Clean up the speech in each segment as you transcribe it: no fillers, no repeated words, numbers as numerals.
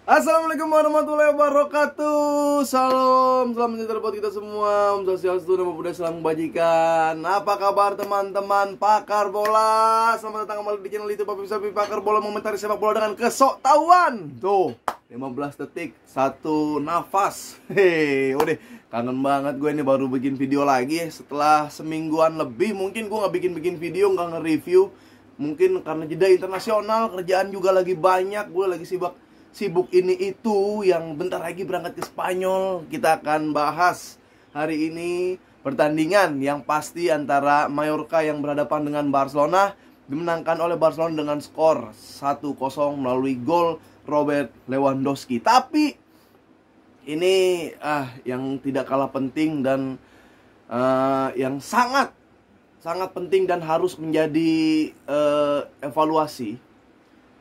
Assalamualaikum warahmatullahi wabarakatuh. Salam, selamat sejahtera buat kita semua. Om Swastiastu, Namo Buddhaya, salam kebajikan. Apa kabar teman-teman pakar bola? Selamat datang kembali di channel YouTube Papi Sapi Pakar Bola, mengomentari sepak bola dengan kesoktahuan. Tuh, 15 detik, satu nafas. Hei, udah kangen banget gue ini baru bikin video lagi setelah semingguan lebih. Mungkin gue nggak bikin video, nggak nge-review. Mungkin karena jeda internasional, kerjaan juga lagi banyak. Gue lagi sibuk ini itu, yang bentar lagi berangkat ke Spanyol. Kita akan bahas hari ini pertandingan yang pasti antara Mallorca yang berhadapan dengan Barcelona, dimenangkan oleh Barcelona dengan skor 1-0 melalui gol Robert Lewandowski. Tapi ini yang tidak kalah penting dan yang sangat penting dan harus menjadi evaluasi.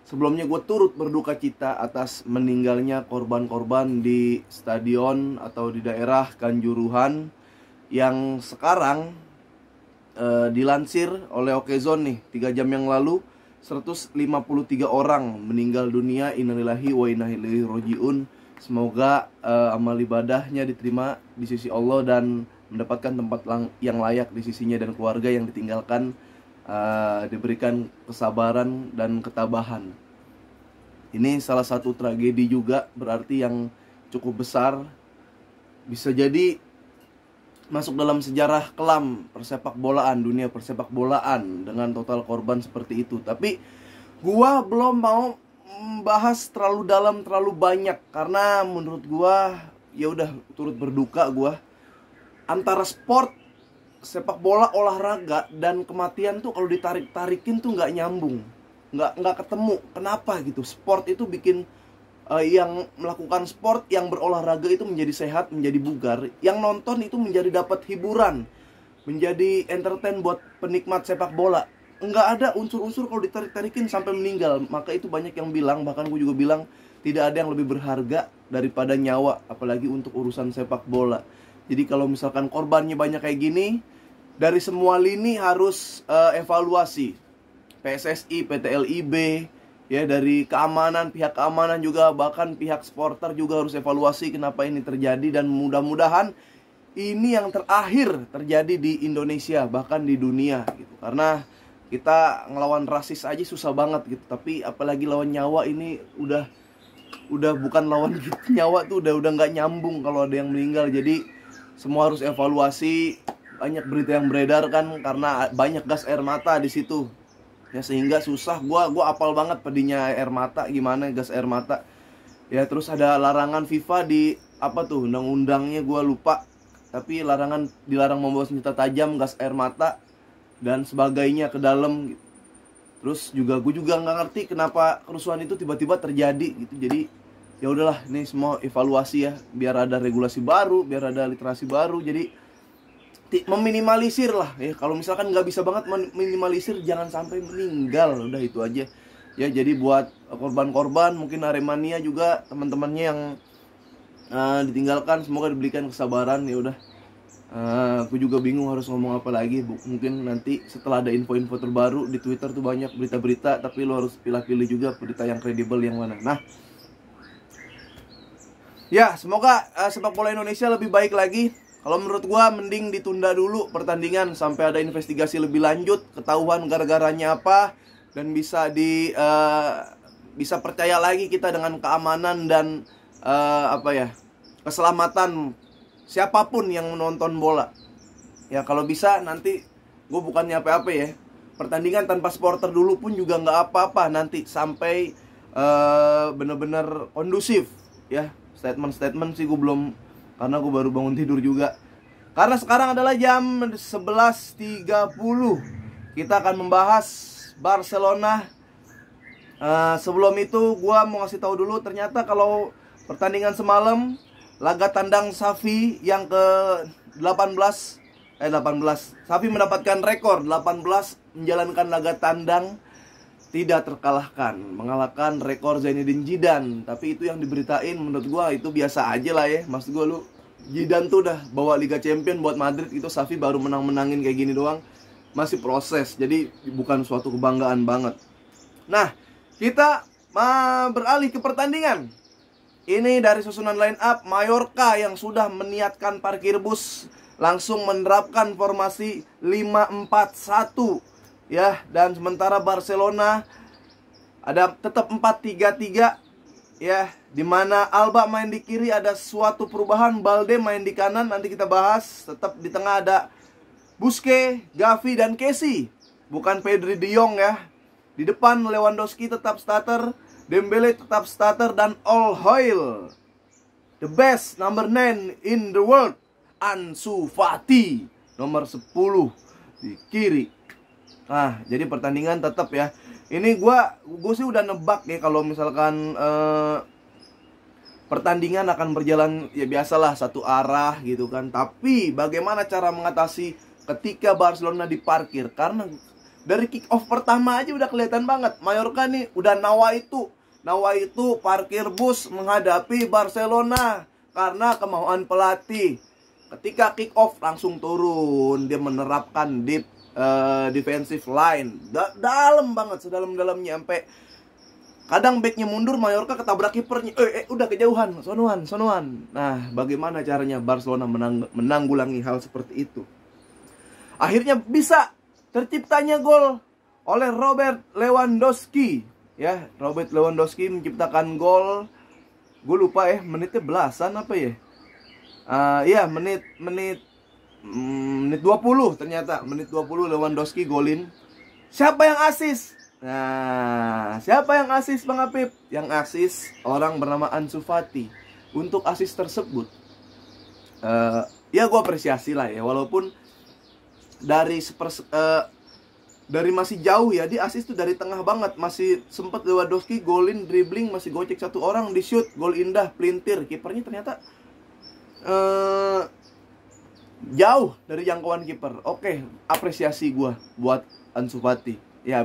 Sebelumnya gue turut berduka cita atas meninggalnya korban-korban di stadion atau di daerah Kanjuruhan yang sekarang dilansir oleh Okezone nih, 3 jam yang lalu 153 orang meninggal dunia. Innalillahi wa inna ilaihi rajiun. Semoga amal ibadahnya diterima di sisi Allah dan mendapatkan tempat yang layak di sisinya, dan keluarga yang ditinggalkan diberikan kesabaran dan ketabahan. Ini salah satu tragedi juga, berarti yang cukup besar, bisa jadi masuk dalam sejarah kelam persepak bolaan, dunia persepak bolaan dengan total korban seperti itu. Tapi gua belum mau membahas terlalu dalam, terlalu banyak, karena menurut gua ya udah turut berduka gua. Antara sport sepak bola, olahraga, dan kematian tuh kalau ditarik-tarikin tuh nggak nyambung, nggak ketemu. Kenapa gitu? Sport itu bikin yang melakukan sport, yang berolahraga itu menjadi sehat, menjadi bugar. Yang nonton itu menjadi dapat hiburan, menjadi entertain buat penikmat sepak bola. Nggak ada unsur-unsur kalau ditarik-tarikin sampai meninggal. Maka itu banyak yang bilang, bahkan gue juga bilang, tidak ada yang lebih berharga daripada nyawa, apalagi untuk urusan sepak bola. Jadi kalau misalkan korbannya banyak kayak gini, dari semua lini harus evaluasi. PSSI, PT LIB, ya, dari keamanan, pihak keamanan juga, bahkan pihak supporter juga harus evaluasi kenapa ini terjadi. Dan mudah-mudahan ini yang terakhir terjadi di Indonesia, bahkan di dunia gitu. Karena kita ngelawan rasis aja susah banget gitu, tapi apalagi lawan nyawa ini udah bukan lawan gitu. Nyawa tuh udah nggak nyambung kalau ada yang meninggal. Jadi semua harus evaluasi. Banyak berita yang beredar kan, karena banyak gas air mata di situ. Ya, sehingga susah. Gua apal banget pedihnya air mata, gimana gas air mata. Ya, terus ada larangan FIFA di apa tuh, undang-undangnya gua lupa. Tapi dilarang membawa senjata tajam, gas air mata dan sebagainya ke dalam gitu. Terus juga gue juga nggak ngerti kenapa kerusuhan itu tiba-tiba terjadi gitu. Jadi ya udahlah, ini semua evaluasi ya, biar ada regulasi baru, biar ada literasi baru. Jadi meminimalisir lah ya. Kalau misalkan nggak bisa banget meminimalisir, jangan sampai meninggal. Udah itu aja ya. Jadi buat korban-korban, mungkin Aremania juga, teman-temannya yang ditinggalkan, semoga diberikan kesabaran. Ya udah, aku juga bingung harus ngomong apa lagi. Mungkin nanti setelah ada info-info terbaru di Twitter tuh banyak berita-berita, tapi lo harus pilih-pilih juga berita yang kredibel yang mana. Nah ya, semoga sepak bola Indonesia lebih baik lagi. Kalau menurut gua mending ditunda dulu pertandingan sampai ada investigasi lebih lanjut, ketahuan gara-garanya apa, dan bisa percaya lagi kita dengan keamanan dan keselamatan siapapun yang menonton bola. Ya, kalau bisa nanti gua bukannya apa-apa ya, pertandingan tanpa supporter dulu pun juga nggak apa-apa nanti, sampai bener-bener kondusif ya. Statement sih gue belum, karena gue baru bangun tidur juga. Karena sekarang adalah jam 11.30. Kita akan membahas Barcelona. Sebelum itu gue mau ngasih tahu dulu, ternyata kalau pertandingan semalam, laga tandang Xavi yang ke 18, Xavi mendapatkan rekor 18 menjalankan laga tandang tidak terkalahkan, mengalahkan rekor Zainuddin Zidane. Tapi itu yang diberitain, menurut gua itu biasa aja lah ya. Maksud gua, lu Zidane tuh udah bawa Liga Champion buat Madrid, itu Xavi baru menang-menangin kayak gini doang, masih proses. Jadi bukan suatu kebanggaan banget. Nah, kita beralih ke pertandingan. ini dari susunan line up, Mallorca yang sudah meniatkan parkir bus langsung menerapkan formasi 5-4-1 ya, dan sementara Barcelona ada tetap 4-3-3 ya, dimana Alba main di kiri, ada suatu perubahan, Balde main di kanan, nanti kita bahas. Tetap di tengah ada Busquets, Gavi dan Kessie, bukan Pedri de Jong ya. Di depan Lewandowski tetap starter, Dembele tetap starter, dan Olhoil, the best number 9 in the world, Ansu Fati nomor 10 di kiri. Nah, jadi pertandingan tetap ya. Ini gue sih udah nebak ya kalau misalkan pertandingan akan berjalan ya biasalah satu arah gitu kan. Tapi bagaimana cara mengatasi ketika Barcelona diparkir? Karena dari kick off pertama aja udah kelihatan banget Mallorca nih udah nawa itu parkir bus menghadapi Barcelona karena kemauan pelatih. Ketika kick off langsung turun, dia menerapkan deep defensive line dalam banget, sedalam-dalamnya, sampai kadang backnya mundur, Mallorca ketabrak kipernya, udah kejauhan, sonoan. Nah, bagaimana caranya Barcelona menanggulangi hal seperti itu? Akhirnya bisa terciptanya gol oleh Robert Lewandowski ya. Robert Lewandowski menciptakan gol, gue lupa menitnya belasan apa ya. Ya menit 20 ternyata. Menit 20 Lewandowski golin. Siapa yang asis? Nah, siapa yang asis Bang Apip? Yang asis orang bernama Ansu Fati. Untuk asis tersebut ya gue apresiasi lah ya. Walaupun dari masih jauh ya, di asis tuh dari tengah banget. Masih sempat Lewandowski golin, dribbling, masih gocek satu orang, di shoot, gol indah, pelintir. Kipernya ternyata jauh dari jangkauan kiper. Oke, apresiasi gue buat Ansu Fati ya.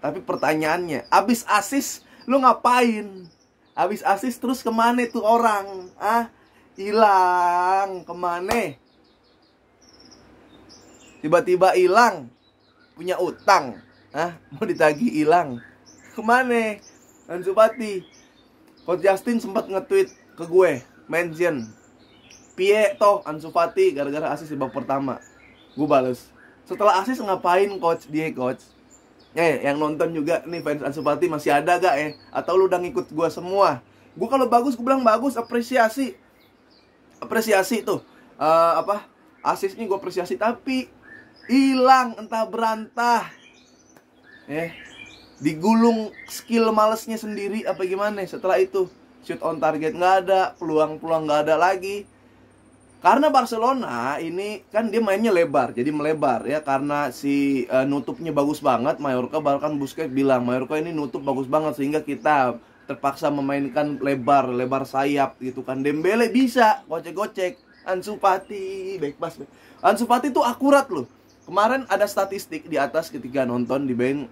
Tapi pertanyaannya, abis asis lu ngapain? Abis asis terus kemana tuh orang? Hilang kemana? Tiba-tiba hilang, punya utang, mau ditagih, hilang kemana Ansu Fati? Coach Justin sempat nge-tweet ke gue, mention Pie toh Ansu Fati gara-gara asis di babak pertama. Gue bales, setelah asis ngapain coach? Dia coach yang nonton juga nih, fans Ansu Fati masih ada gak atau lu udah ngikut gue semua? Gue kalau bagus gue bilang bagus, apresiasi tuh asisnya gue apresiasi. Tapi hilang entah berantah digulung skill malesnya sendiri apa gimana. Setelah itu shoot on target nggak ada, peluang-peluang nggak ada lagi. Karena Barcelona ini kan dia mainnya lebar, jadi melebar ya. Karena si nutupnya bagus banget Mallorca, bahkan Busquets bilang Mallorca ini nutup bagus banget sehingga kita terpaksa memainkan lebar sayap gitu kan. Dembele bisa gocek-gocek, Ansu Fati back pass. Ansu Fati tuh akurat loh. Kemarin ada statistik di atas ketika nonton di band,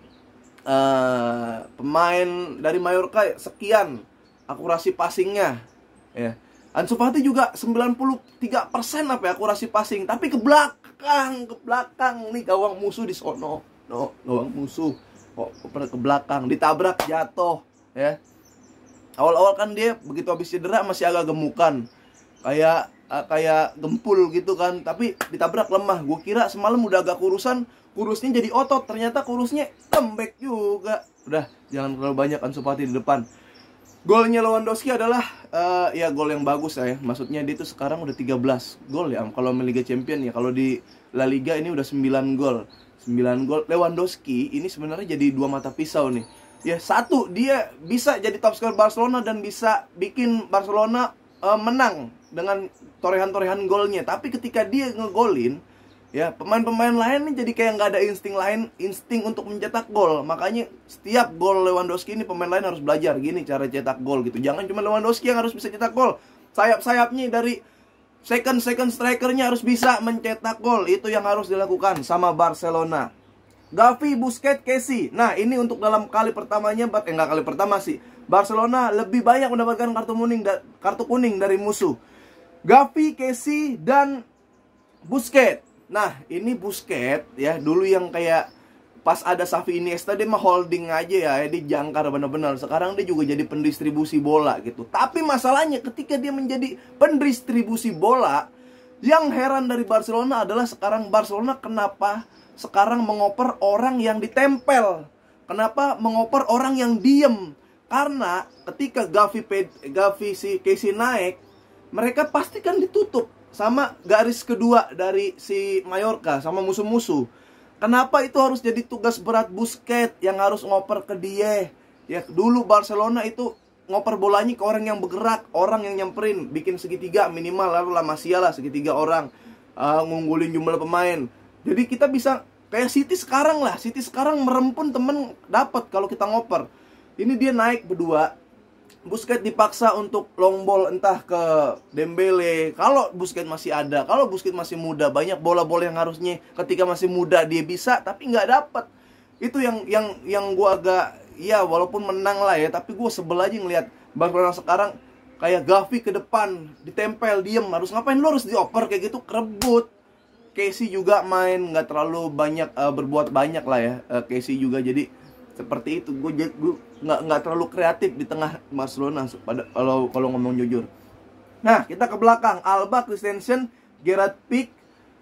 pemain dari Mallorca sekian akurasi passingnya ya. Ansu Fati juga 93% akurasi passing, tapi ke belakang nih gawang musuh di sono. Gawang musuh ke belakang, ditabrak jatuh ya. Awal-awal kan dia begitu habis cedera masih agak gemukan, kayak gempul gitu kan, tapi ditabrak lemah. Gue kira semalam udah agak kurusnya jadi otot, ternyata kurusnya lembek juga. Udah, jangan terlalu banyak Ansu Fati di depan. Golnya Lewandowski adalah ya gol yang bagus ya. Maksudnya dia tuh sekarang udah 13 gol ya kalau di Liga Champions ya. Kalau di La Liga ini udah 9 gol. 9 gol. Lewandowski ini sebenarnya jadi dua mata pisau nih. Ya, satu, dia bisa jadi top skor Barcelona dan bisa bikin Barcelona menang dengan torehan-torehan golnya. Tapi ketika dia ngegolin ya, pemain-pemain lain nih jadi kayak nggak ada insting untuk mencetak gol. Makanya setiap gol Lewandowski ini pemain lain harus belajar gini cara cetak gol gitu. Jangan cuma Lewandowski yang harus bisa cetak gol, sayap-sayapnya dari second strikernya harus bisa mencetak gol. Itu yang harus dilakukan sama Barcelona. Gavi, Busquets, Kessie. Nah, ini untuk dalam kali pertamanya, enggak kali pertama sih, Barcelona lebih banyak mendapatkan kartu kuning dari musuh. Gavi, Kessie, dan Busquets. Nah, ini Busquets ya, dulu yang kayak pas ada Xavi Iniesta dia mah holding aja ya, dia jangkar benar-benar. Sekarang dia juga jadi pendistribusi bola gitu. Tapi masalahnya ketika dia menjadi pendistribusi bola, yang heran dari Barcelona adalah sekarang Barcelona kenapa sekarang mengoper orang yang ditempel. Kenapa mengoper orang yang diem? Karena ketika Gavi si Casey naik, mereka pasti kan ditutup sama garis kedua dari si Mallorca, sama musuh-musuh. Kenapa itu harus jadi tugas berat Busquets yang harus ngoper ke dia? Ya dulu Barcelona itu ngoper bolanya ke orang yang bergerak, orang yang nyamperin, bikin segitiga minimal, lalu La Masia lah segitiga orang, ngunggulin jumlah pemain. Jadi kita bisa kayak City sekarang lah, City sekarang merempun temen dapat kalau kita ngoper. Ini dia naik berdua, Busquets dipaksa untuk long ball entah ke Dembele. Kalau Busquets masih ada, kalau Busquets masih muda, banyak bola-bola yang harusnya ketika masih muda dia bisa tapi nggak dapat. Itu yang gue agak, ya walaupun menang lah ya, tapi gue sebel aja ngelihat Barcelona sekarang kayak Gavi ke depan ditempel diem, harus ngapain lu harus dioper kayak gitu, kerebut. Casey juga main nggak terlalu banyak, berbuat banyak lah ya, Casey juga. Jadi seperti itu, gue nggak terlalu kreatif di tengah Barcelona kalau ngomong jujur. Nah kita ke belakang, Alba, Christensen, Gerard Pique,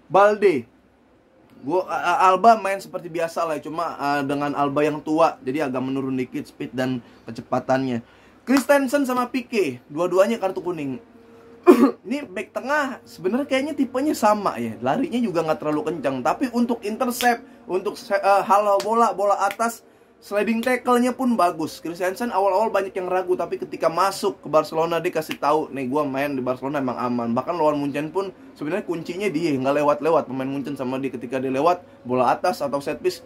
Balde. Alba main seperti biasa lah, cuma dengan Alba yang tua jadi agak menurun dikit speed dan kecepatannya. Christensen sama Pique, dua-duanya kartu kuning. Ini back tengah sebenarnya kayaknya tipenya sama ya, larinya juga nggak terlalu kencang, tapi untuk intercept, untuk halau bola atas, sliding tackle-nya pun bagus. Christensen awal-awal banyak yang ragu, tapi ketika masuk ke Barcelona dia kasih tahu, nih gue main di Barcelona emang aman. Bahkan lawan Munchen pun sebenarnya kuncinya dia, nggak lewat-lewat. Pemain Munchen sama dia ketika dia lewat bola atas atau set piece,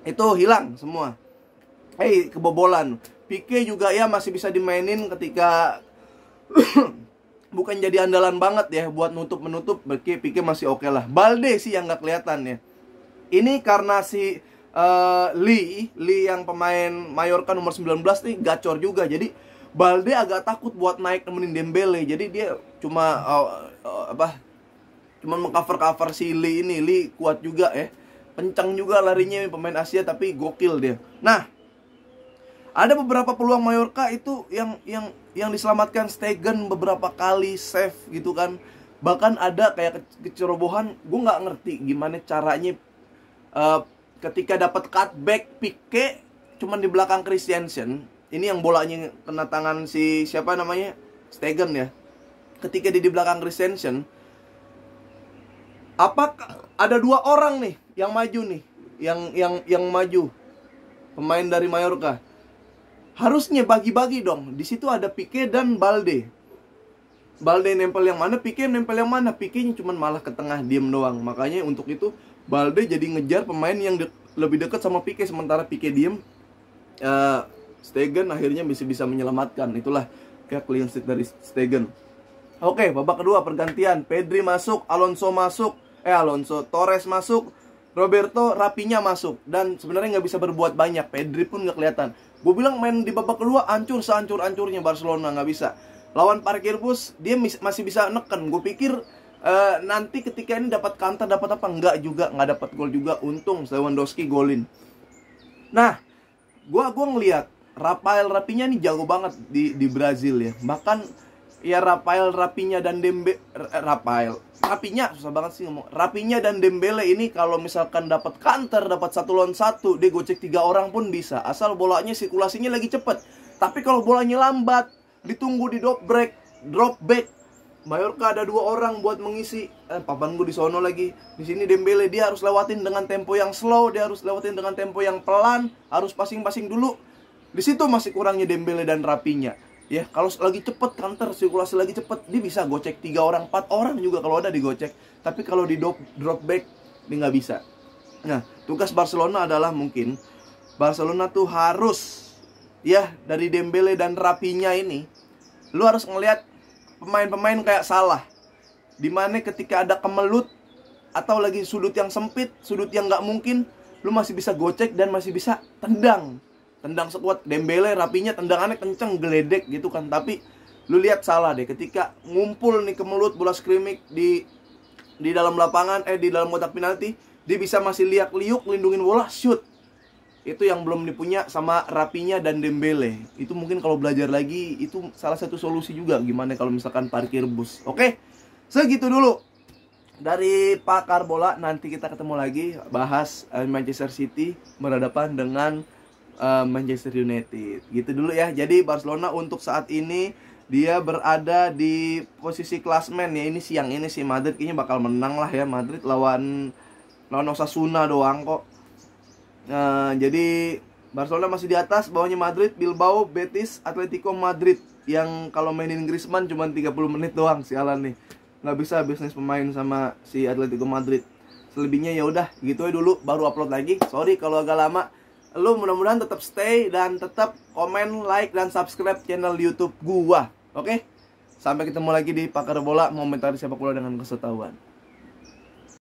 itu hilang semua. Kebobolan. Pique juga ya masih bisa dimainin ketika bukan jadi andalan banget ya buat nutup-menutup. Pique masih oke lah. Balde sih yang nggak kelihatan ya. Ini karena si Lee yang pemain Mallorca nomor 19 nih gacor juga. Jadi Balde agak takut buat naik nemenin Dembele. Jadi dia cuma cuma mengcover si Lee ini. Lee kuat juga ya. Kencang juga larinya, pemain Asia tapi gokil dia. Nah, ada beberapa peluang Mallorca itu yang diselamatkan Stegen beberapa kali save gitu kan. Bahkan ada kayak kecerobohan, gue nggak ngerti gimana caranya ketika dapat cutback Pique cuman di belakang Christensen. Ini yang bolanya kena tangan si siapa namanya? Stegen ya. Ketika dia di belakang Christensen, apakah ada dua orang nih yang maju nih, yang maju pemain dari Mallorca. Harusnya bagi-bagi dong. Di situ ada Pique dan Balde. Balde nempel yang mana, Pique nempel yang mana. Pique-nya cuman malah ke tengah diem doang. Makanya untuk itu Balde jadi ngejar pemain yang lebih dekat sama Pique, sementara Pique diem. Stegen akhirnya bisa menyelamatkan. Itulah kayak clean sheet dari Stegen. Oke, babak kedua pergantian. Pedri masuk, Torres masuk, Roberto, Rapinya masuk. Dan sebenarnya nggak bisa berbuat banyak. Pedri pun nggak kelihatan. Gue bilang main di babak kedua hancur sehancur-hancurnya Barcelona, nggak bisa. Lawan parkir bus dia masih bisa neken. Gue pikir nanti ketika ini dapat counter, dapat apa, enggak juga, nggak dapat gol juga. Untung Lewandowski golin. Nah, gue ngelihat Rapinya nih jago banget di Brazil ya. Bahkan ya Rapinya dan Rapinya susah banget sih ngomong. Rapinya dan Dembele ini kalau misalkan dapat counter, dapat 1 lawan 1, dia gocek 3 orang pun bisa, asal bolanya sirkulasinya lagi cepet. Tapi kalau bolanya lambat, ditunggu di drop back. Mallorca ada 2 orang buat mengisi. Papan gue di sono lagi. Di sini Dembele dia harus lewatin dengan tempo yang slow, dia harus lewatin dengan tempo yang pelan, harus passing dulu. Di situ masih kurangnya Dembele dan Rapinya. Ya, kalau lagi cepet counter, sirkulasi lagi cepet, dia bisa gocek 3 orang, 4 orang juga kalau ada digocek. Tapi kalau di drop back, dia nggak bisa. Nah, tugas Barcelona adalah mungkin Barcelona tuh harus, ya, dari Dembele dan Rapinya ini, lu harus ngelihat pemain-pemain kayak Salah, dimana ketika ada kemelut atau lagi sudut yang sempit, sudut yang nggak mungkin, lu masih bisa gocek dan masih bisa tendang sekuat Dembele. Rapinya tendangannya kenceng, geledek gitu kan. Tapi lu lihat Salah deh, ketika ngumpul nih kemelut bola skrimming di dalam lapangan, di dalam kotak penalti, Dia bisa masih liak-liuk, lindungin bola, shoot. Itu yang belum dipunya sama Rapinya dan Dembele. Itu mungkin kalau belajar lagi, itu salah satu solusi juga. Gimana kalau misalkan parkir bus. Oke, segitu dulu dari Pakar Bola. Nanti kita ketemu lagi bahas Manchester City berhadapan dengan Manchester United. Gitu dulu ya. Jadi Barcelona untuk saat ini dia berada di posisi klasmen ya. Ini siang ini si Madrid kayaknya bakal menang lah ya. Madrid lawan Osasuna doang kok. Jadi Barcelona masih di atas, bawahnya Madrid, Bilbao, Betis, Atletico Madrid. Yang kalau mainin Griezmann cuma 30 menit doang, sialan nih. Nggak bisa bisnis pemain sama si Atletico Madrid. Selebihnya ya udah, gitu aja dulu, baru upload lagi. Sorry kalau agak lama. Lu mudah-mudahan tetap stay dan tetap komen, like, dan subscribe channel YouTube gua. Oke? Sampai ketemu lagi di Pakar Bola, komentari sepak bola dengan kesetauan.